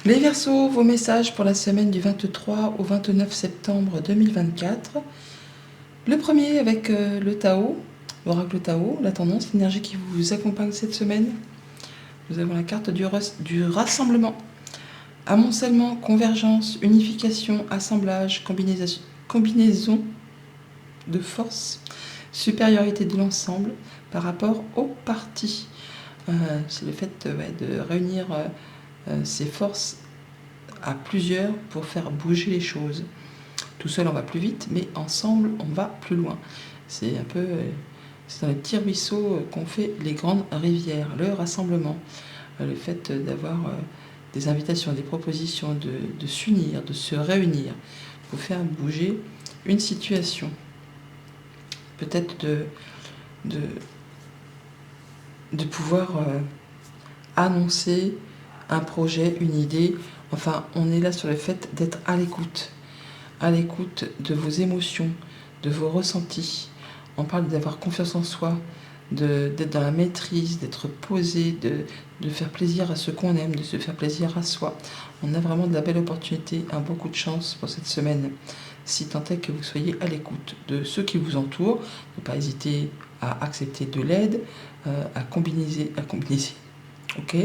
Les Verseaux, vos messages pour la semaine du 23 au 29 septembre 2024. Le premier avec le Tao, l'oracle Tao, la tendance, l'énergie qui vous accompagne cette semaine. Nous avons la carte du rassemblement, amoncellement, convergence, unification, assemblage, combinaison de force, supériorité de l'ensemble par rapport aux parties. C'est le fait de réunir ces forces à plusieurs pour faire bouger les choses. Tout seul on va plus vite, mais ensemble on va plus loin. C'est un peu c'est dans les petits ruisseaux qu'on fait les grandes rivières, le rassemblement, le fait d'avoir des invitations, des propositions, de s'unir, de se réunir pour faire bouger une situation. Peut-être de pouvoir annoncer un projet, une idée. Enfin, on est là sur le fait d'être à l'écoute de vos émotions, de vos ressentis. On parle d'avoir confiance en soi, d'être dans la maîtrise, d'être posé, de faire plaisir à ceux qu'on aime, de se faire plaisir à soi. On a vraiment de la belle opportunité, un bon coup de chance pour cette semaine, si tant est que vous soyez à l'écoute de ceux qui vous entourent. Ne pas hésiter à accepter de l'aide, à combiner, ok,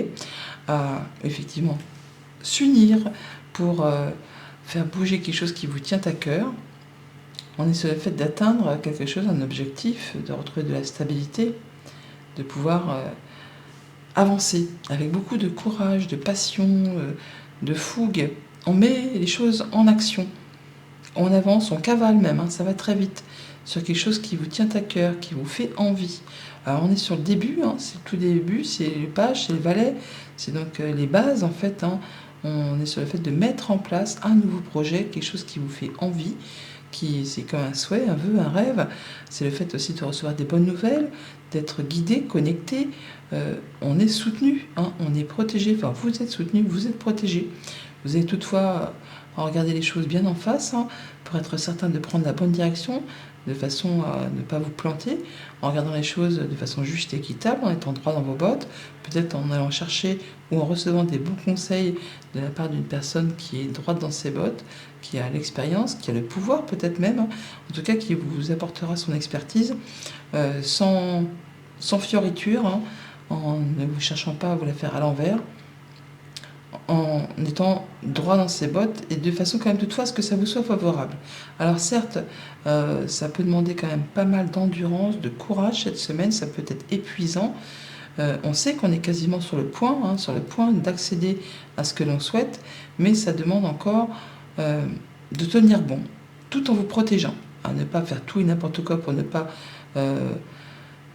à effectivement s'unir pour faire bouger quelque chose qui vous tient à cœur. On est sur le fait d'atteindre quelque chose, un objectif, de retrouver de la stabilité, de pouvoir avancer avec beaucoup de courage, de passion, de fougue. On met les choses en action. On avance, on cavale même, ça va très vite, sur quelque chose qui vous tient à cœur, qui vous fait envie. Alors on est sur le début, c'est le tout début, c'est le page, c'est le valet, c'est donc les bases en fait. On est sur le fait de mettre en place un nouveau projet, quelque chose qui vous fait envie, c'est comme un souhait, un vœu, un rêve. C'est le fait aussi de recevoir des bonnes nouvelles, d'être guidé, connecté. On est soutenu, on est protégé, enfin vous êtes soutenu, vous êtes protégé. Vous avez toutefois à regarder les choses bien en face, pour être certain de prendre la bonne direction, de façon à ne pas vous planter, en regardant les choses de façon juste et équitable, en étant droit dans vos bottes, peut-être en allant chercher ou en recevant des bons conseils de la part d'une personne qui est droite dans ses bottes, qui a l'expérience, qui a le pouvoir peut-être même, en tout cas qui vous apportera son expertise sans fioriture, en ne vous cherchant pas à vous la faire à l'envers, en étant droit dans ses bottes et de façon quand même toutefois à ce que ça vous soit favorable. Alors certes, ça peut demander quand même pas mal d'endurance, de courage cette semaine, ça peut être épuisant. On sait qu'on est quasiment sur le point d'accéder à ce que l'on souhaite, mais ça demande encore de tenir bon, tout en vous protégeant, à ne pas faire tout et n'importe quoi pour ne pas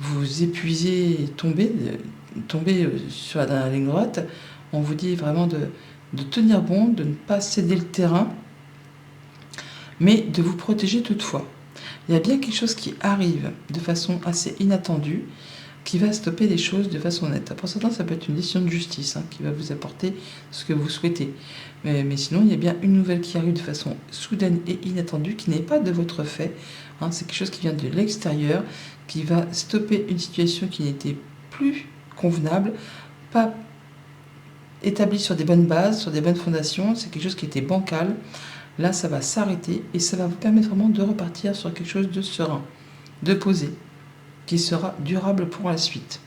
vous épuiser et tomber sur la dernière ligne droite. On vous dit vraiment de tenir bon, de ne pas céder le terrain, mais de vous protéger toutefois. Il y a bien quelque chose qui arrive de façon assez inattendue, qui va stopper les choses de façon nette. Pour certains, ça peut être une décision de justice qui va vous apporter ce que vous souhaitez. Mais sinon, il y a bien une nouvelle qui arrive de façon soudaine et inattendue, qui n'est pas de votre fait. C'est quelque chose qui vient de l'extérieur, qui va stopper une situation qui n'était plus convenable, pas établi sur des bonnes bases, sur des bonnes fondations. C'est quelque chose qui était bancal. Là, ça va s'arrêter et ça va vous permettre vraiment de repartir sur quelque chose de serein, de posé, qui sera durable pour la suite.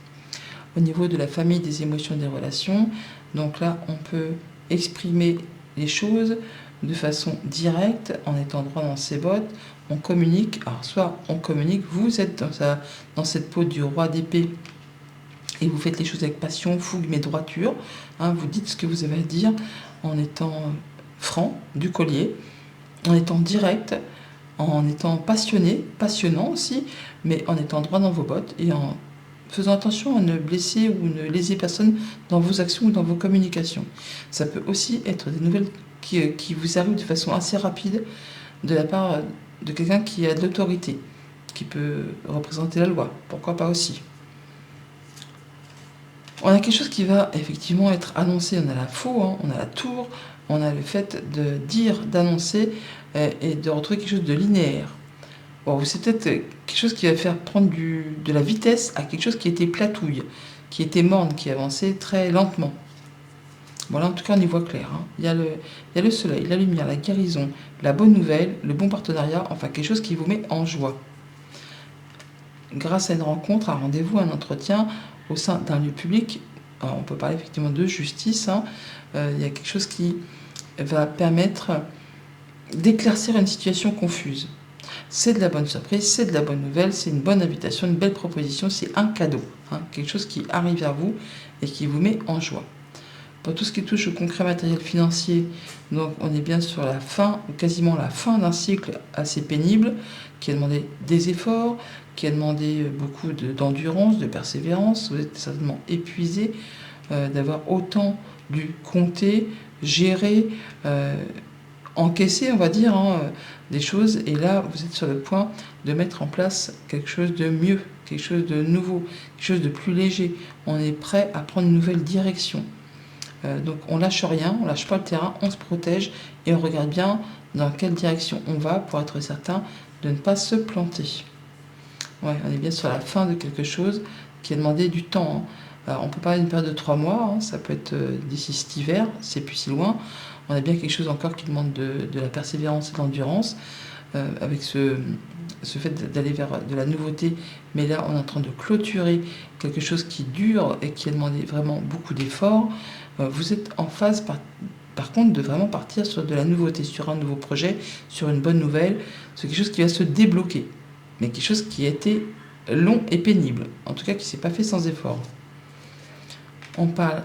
Au niveau de la famille, des émotions, des relations, donc là, on peut exprimer les choses de façon directe, en étant droit dans ses bottes. On communique. Alors, soit on communique, vous êtes dans cette peau du roi d'épée, et vous faites les choses avec passion, fougue, mais droiture. Vous dites ce que vous avez à dire en étant franc, du collier, en étant direct, en étant passionné, passionnant aussi, mais en étant droit dans vos bottes et en faisant attention à ne blesser ou ne léser personne dans vos actions ou dans vos communications. Ça peut aussi être des nouvelles qui vous arrivent de façon assez rapide de la part de quelqu'un qui a de l'autorité, qui peut représenter la loi, pourquoi pas aussi. On a quelque chose qui va effectivement être annoncé. On a la faux, on a la tour, on a le fait de dire, d'annoncer et de retrouver quelque chose de linéaire. Bon, c'est peut-être quelque chose qui va faire prendre de la vitesse à quelque chose qui était platouille, qui était morne, qui avançait très lentement. Voilà, en tout cas, on y voit clair. Hein. Il y a le soleil, la lumière, la guérison, la bonne nouvelle, le bon partenariat, enfin quelque chose qui vous met en joie. Grâce à une rencontre, un rendez-vous, un entretien au sein d'un lieu public, alors on peut parler effectivement de justice, hein, il y a quelque chose qui va permettre d'éclaircir une situation confuse. C'est de la bonne surprise, c'est de la bonne nouvelle, c'est une bonne invitation, une belle proposition, c'est un cadeau, hein, quelque chose qui arrive vers vous et qui vous met en joie. Pour tout ce qui touche au concret matériel financier, donc on est bien sur la fin, ou quasiment la fin d'un cycle assez pénible, qui a demandé des efforts, qui a demandé beaucoup d'endurance, de persévérance. Vous êtes certainement épuisé d'avoir autant dû compter, gérer, encaisser, on va dire, hein, des choses. Et là, vous êtes sur le point de mettre en place quelque chose de mieux, quelque chose de nouveau, quelque chose de plus léger. On est prêt à prendre une nouvelle direction. Donc on lâche rien, on lâche pas le terrain, on se protège et on regarde bien dans quelle direction on va pour être certain de ne pas se planter. Ouais, on est bien sur la fin de quelque chose qui a demandé du temps. Hein. Alors, on peut parler d'une période de 3 mois, hein, ça peut être d'ici cet hiver, c'est plus si loin. On a bien quelque chose encore qui demande de la persévérance et de l'endurance, avec ce fait d'aller vers de la nouveauté. Mais là, on est en train de clôturer quelque chose qui dure et qui a demandé vraiment beaucoup d'efforts. Vous êtes en phase, par contre, de vraiment partir sur de la nouveauté, sur un nouveau projet, sur une bonne nouvelle. C'est quelque chose qui va se débloquer, mais quelque chose qui a été long et pénible, en tout cas qui ne s'est pas fait sans effort. On parle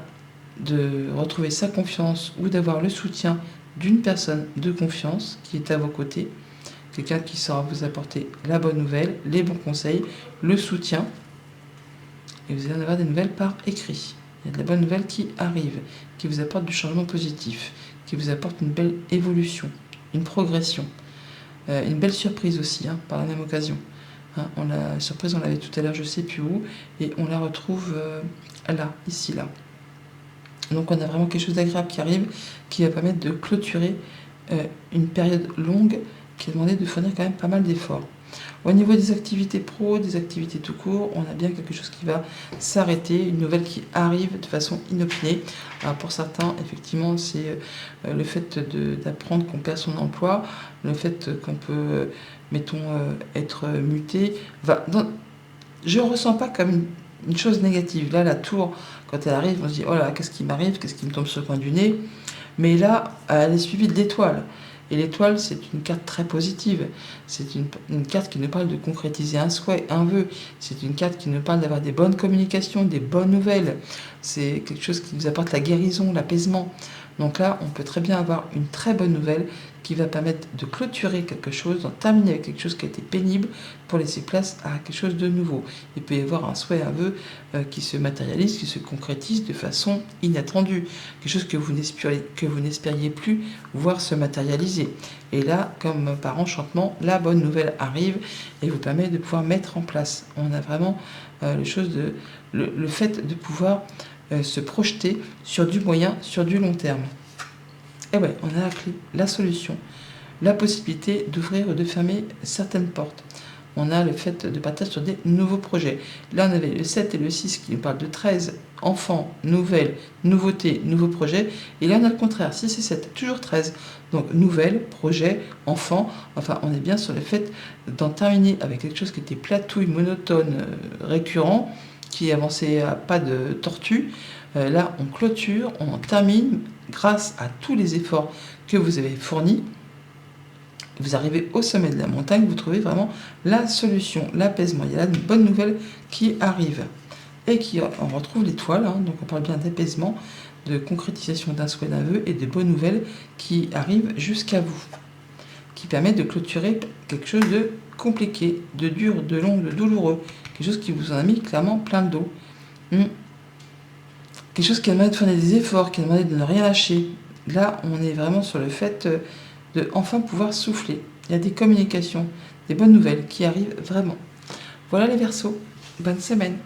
de retrouver sa confiance ou d'avoir le soutien d'une personne de confiance qui est à vos côtés, quelqu'un qui saura vous apporter la bonne nouvelle, les bons conseils, le soutien, et vous allez en avoir des nouvelles par écrit. Il y a de la bonne nouvelle qui arrive, qui vous apporte du changement positif, qui vous apporte une belle évolution, une progression, une belle surprise aussi, hein, par la même occasion. Hein, la surprise, on l'avait tout à l'heure, je ne sais plus où, et on la retrouve là, ici, là. Donc on a vraiment quelque chose d'agréable qui arrive, qui va permettre de clôturer une période longue qui a demandé de fournir quand même pas mal d'efforts. Au niveau des activités pro, des activités tout court, on a bien quelque chose qui va s'arrêter, une nouvelle qui arrive de façon inopinée. Alors pour certains, effectivement, c'est le fait d'apprendre qu'on perd son emploi, le fait qu'on peut, mettons, être muté. Je ne ressens pas comme une chose négative. Là, la tour, quand elle arrive, on se dit « Oh là, qu'est-ce qui m'arrive? Qu'est-ce qui me tombe sur le coin du nez ?» Mais là, elle est suivie de l'étoile. Et l'étoile, c'est une carte très positive. C'est une carte qui nous parle de concrétiser un souhait, un vœu. C'est une carte qui nous parle d'avoir des bonnes communications, des bonnes nouvelles. C'est quelque chose qui nous apporte la guérison, l'apaisement. Donc là, on peut très bien avoir une très bonne nouvelle qui va permettre de clôturer quelque chose, d'en terminer avec quelque chose qui a été pénible pour laisser place à quelque chose de nouveau. Il peut y avoir un souhait, un vœu qui se matérialise, qui se concrétise de façon inattendue. Quelque chose que vous n'espériez plus voir se matérialiser. Et là, comme par enchantement, la bonne nouvelle arrive et vous permet de pouvoir mettre en place. On a vraiment le fait de pouvoir se projeter sur du moyen, sur du long terme. Et ouais, on a la clé, la solution, la possibilité d'ouvrir ou de fermer certaines portes. On a le fait de partir sur des nouveaux projets. Là, on avait le 7 et le 6 qui nous parlent de 13, enfants, nouvelles, nouveautés, nouveaux projets. Et là, on a le contraire, 6 et 7, toujours 13. Donc, nouvelles, projets, enfants. Enfin, on est bien sur le fait d'en terminer avec quelque chose qui était platouille, monotone, récurrent, qui avançait à pas de tortue. Là, on clôture, on en termine grâce à tous les efforts que vous avez fournis. Vous arrivez au sommet de la montagne, vous trouvez vraiment la solution, l'apaisement. Il y a là une bonne nouvelle qui arrive. Et on retrouve l'étoile, hein, donc on parle bien d'apaisement, de concrétisation d'un souhait, d'un vœu et de bonnes nouvelles qui arrivent jusqu'à vous. Qui permettent de clôturer quelque chose de compliqué, de dur, de long, de douloureux. Quelque chose qui vous en a mis clairement plein le dos. Quelque chose qui a demandé de faire des efforts, qui a demandé de ne rien lâcher. Là, on est vraiment sur le fait de enfin pouvoir souffler. Il y a des communications, des bonnes nouvelles qui arrivent vraiment. Voilà les Verseaux, bonne semaine.